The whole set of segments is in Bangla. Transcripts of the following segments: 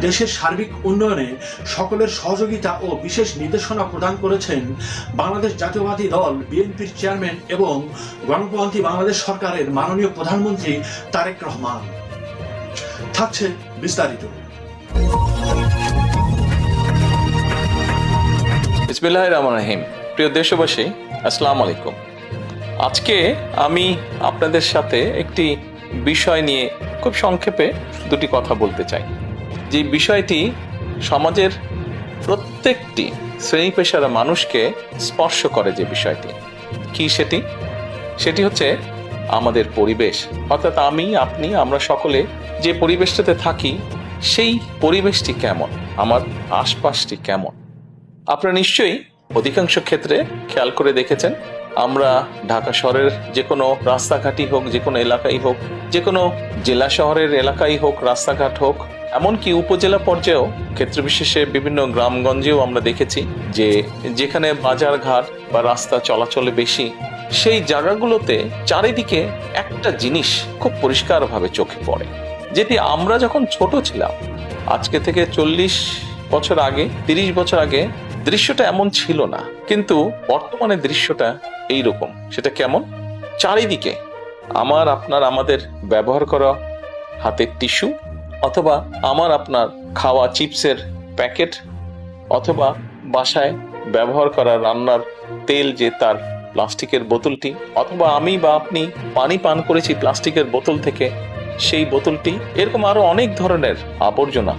দেশের সার্বিক উন্নয়নে সকলের সহযোগিতা ও বিশেষ নির্দেশনা প্রদান করেছেন বাংলাদেশ জাতীয়বাদী দল বিএনপির চেয়ারম্যান এবং গণপ্রজাতন্ত্রী বাংলাদেশ সরকারের মাননীয় প্রধানমন্ত্রী তারেক রহমান। থাকছে বিস্তারিত। বিসমিল্লাহির রহমানির রহিম। প্রিয় দেশবাসী, আসসালামু আলাইকুম। আজকে আমি আপনাদের সাথে একটি বিষয় নিয়ে খুব সংক্ষেপে দুটি কথা বলতে চাই। যে বিষয়টি সমাজের প্রত্যেকটি শ্রেণী পেশার মানুষকে স্পর্শ করে। যে বিষয়টি কি সেটি হচ্ছে আমাদের পরিবেশ, অর্থাৎ আমি, আপনি, আমরা সকলে যে পরিবেশটাতে থাকি সেই পরিবেশটি কেমন, আমার আশপাশটি কেমন। আপনারা নিশ্চয়ই অধিকাংশ ক্ষেত্রে খেয়াল করে দেখেছেন, আমরা ঢাকা শহরের যে কোনো রাস্তাঘাটই হোক, যে কোনো এলাকাই হোক, যে কোনো জেলা শহরের এলাকাই হোক, রাস্তাঘাট হোক, এমনকি উপজেলা পর্যায়েও ক্ষেত্র বিশেষে বিভিন্ন গ্রামগঞ্জেও আমরা দেখেছি যে যেখানে বাজার ঘাট বা রাস্তা চলাচলে বেশি, সেই জায়গাগুলোতে চারিদিকে একটা জিনিস খুব পরিষ্কারভাবে চোখে পড়ে, যেটি আমরা যখন ছোট ছিলাম, আজকে থেকে 40 বছর আগে, 30 বছর আগে দৃশ্যটা এমন ছিল না, কিন্তু বর্তমানে দৃশ্যটা এইরকম। সেটা কেমন? চারিদিকে আমার আপনার আমাদের ব্যবহার করা হাতের টিস্যু, অথবা আমার আপনার খাওয়া চিপসের প্যাকেট, অথবা বাসায় ব্যবহার করা রান্নার তেল যে তার প্লাস্টিকের বোতলটি, অথবা আমি বা আপনি পানি পান করেছি প্লাস্টিকের বোতল থেকে সেই বোতলটি, এরকম আরো অনেক ধরনের আবর্জনা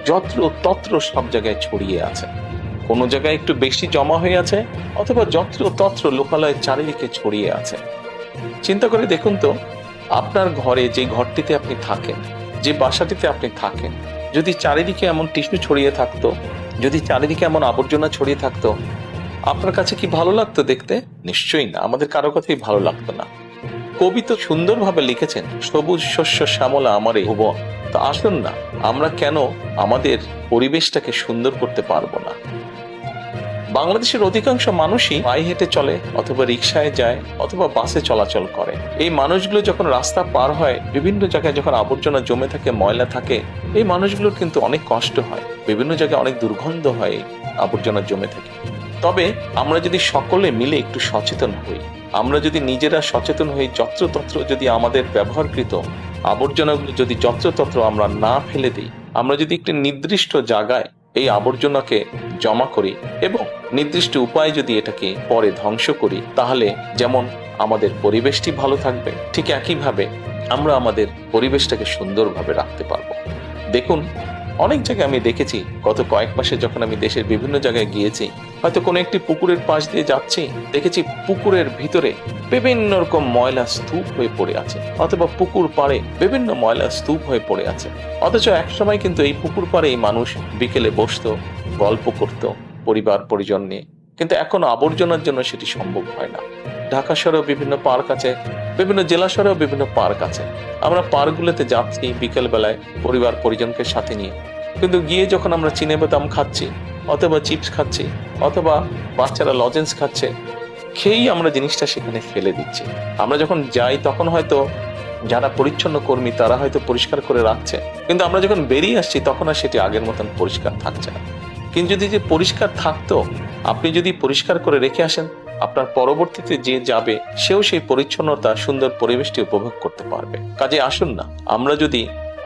যত্র তত্র সব জায়গায় ছড়িয়ে আছে। কোনো জায়গায় একটু বেশি জমা হয়ে আছে, অথবা যত্র তত্র লোকালয়ের চারিদিকে ছড়িয়ে আছে। চিন্তা করে দেখুন তো, আপনার ঘরে যে ঘরটিতে আপনি থাকেন, যে বাসাটিতে আপনি থাকেন, যদি চারিদিকে এমন টিস্যু ছড়িয়ে থাকতো, যদি চারিদিকে এমন আবর্জনা ছড়িয়ে থাকতো, আপনার কাছে কি ভালো লাগতো দেখতে? নিশ্চয়ই না, আমাদের কারো কথাই ভালো লাগতো না। কবি তো সুন্দরভাবে লিখেছেন, সবুজ শস্য শ্যামলা আমার এই ভুবন। তো আসুন না, আমরা কেন আমাদের পরিবেশটাকে সুন্দর করতে পারবো না? বাংলাদেশের অধিকাংশ মানুষই পায়ে হেঁটে চলে, অথবা রিক্সায় যায়, অথবা বাসে চলাচল করে। এই মানুষগুলো যখন রাস্তা পার হয়, বিভিন্ন জায়গায় যখন আবর্জনা জমে থাকে, ময়লা থাকে, এই মানুষগুলোর কিন্তু অনেক কষ্ট হয়, বিভিন্ন জায়গায় অনেক দুর্গন্ধ হয় আবর্জনা জমে থাকে। তবে আমরা যদি সকলে মিলে একটু সচেতন হই, আমরা যদি নিজেরা সচেতন হই, যত্রতত্র যদি আমাদের ব্যবহারকৃত আবর্জনাগুলো যদি যত্রতত্র আমরা না ফেলে দিই, আমরা যদি একটি নির্দিষ্ট জায়গায় এই আবর্জনাকে জমা করি এবং নির্দিষ্ট উপায়ে যদি এটাকে পরে ধ্বংস করি, তাহলে যেমন আমাদের পরিবেশটি ভালো থাকবে, ঠিক একইভাবে আমরা আমাদের পরিবেশটাকে সুন্দরভাবে রাখতে পারবো। দেখুন, অনেক জায়গায় আমি দেখেছি, গত কয়েক মাসে যখন আমি দেশের বিভিন্ন জায়গায় গিয়েছি, হয়তো কোনো একটি পুকুরের পাশ দিয়ে যাচ্ছি, দেখেছি পুকুরের ভিতরে বিভিন্ন রকম ময়লা স্তূপ হয়ে পড়ে আছে, অথবা পুকুর পাড়ে বিভিন্ন ময়লা স্তূপ হয়ে পড়ে আছে। অথচ একসময় কিন্তু এই পুকুর পাড়ে মানুষ বিকেলে বসতো, গল্প করত পরিবার পরিজন নিয়ে, কিন্তু এখন আবর্জনার জন্য সেটি সম্ভব হয় না। ঢাকা শহরেও বিভিন্ন পার্ক আছে, বিভিন্ন জেলা শহরেও বিভিন্ন পার্ক আছে। আমরা পার্কগুলোতে যাচ্ছি বিকেল বেলায় পরিবার পরিজনকে সাথে নিয়ে, কিন্তু গিয়ে যখন আমরা চিনে বাদাম খাচ্ছি, অথবা চিপস খাচ্ছি, অথবা বাচ্চারা লজেন্স খাচ্ছে, খেয়েই আমরা জিনিসটা সেখানে ফেলে দিচ্ছি। আমরা যখন যাই তখন হয়তো যারা পরিচ্ছন্ন কর্মী তারা হয়তো পরিষ্কার করে রাখছে, কিন্তু আমরা যখন বেরিয়ে আসছি তখন আর সেটি আগের মতন পরিষ্কার থাকছে না। কিন্তু যদি যে পরিষ্কার থাকতো, আপনি যদি পরিষ্কার করে রেখে আসেন, আপনার পরবর্তীতে যে যাবে সেও সেই পরিচ্ছন্নতা, সুন্দর পরিবেশটি উপভোগ করতে পারবে। কাজে আসুন না, আমরা যদি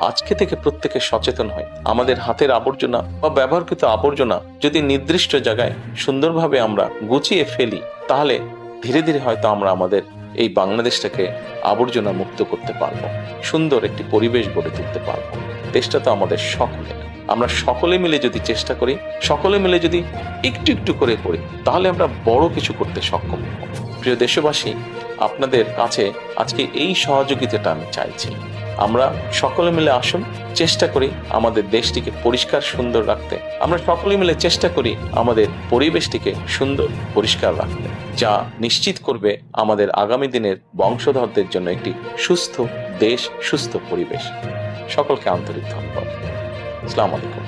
আজকে থেকে প্রত্যেকে সচেতন হই, আমাদের হাতের আবর্জনা বা ব্যবহারকৃত আবর্জনা যদি নির্দিষ্ট জায়গায় সুন্দরভাবে আমরা গুছিয়ে ফেলি, তাহলে ধীরে ধীরে হয়তো আমরা আমাদের এই বাংলাদেশটাকে আবর্জনা মুক্ত করতে পারবো, সুন্দর একটি পরিবেশ গড়ে তুলতে পারবো। দেশটা তো আমাদের সকলে, আমরা সকলে মিলে যদি চেষ্টা করি, সকলে মিলে যদি একটু একটু করে করি, তাহলে আমরা বড় কিছু করতে সক্ষম হব। প্রিয় দেশবাসী, আপনাদের কাছে আজকে এই সহযোগিতাটা আমি চাইছি। আমরা সকলে মিলে আসুন, চেষ্টা করি আমাদের দেশটিকে পরিষ্কার সুন্দর রাখতে। আমরা সকলে মিলে চেষ্টা করি আমাদের পরিবেশটিকে সুন্দর পরিষ্কার রাখতে, যা নিশ্চিত করবে আমাদের আগামী দিনের বংশধরদের জন্য একটি সুস্থ দেশ, সুস্থ পরিবেশ। সকলকে আন্তরিক ধন্যবাদ। আসসালামু আলাইকুম।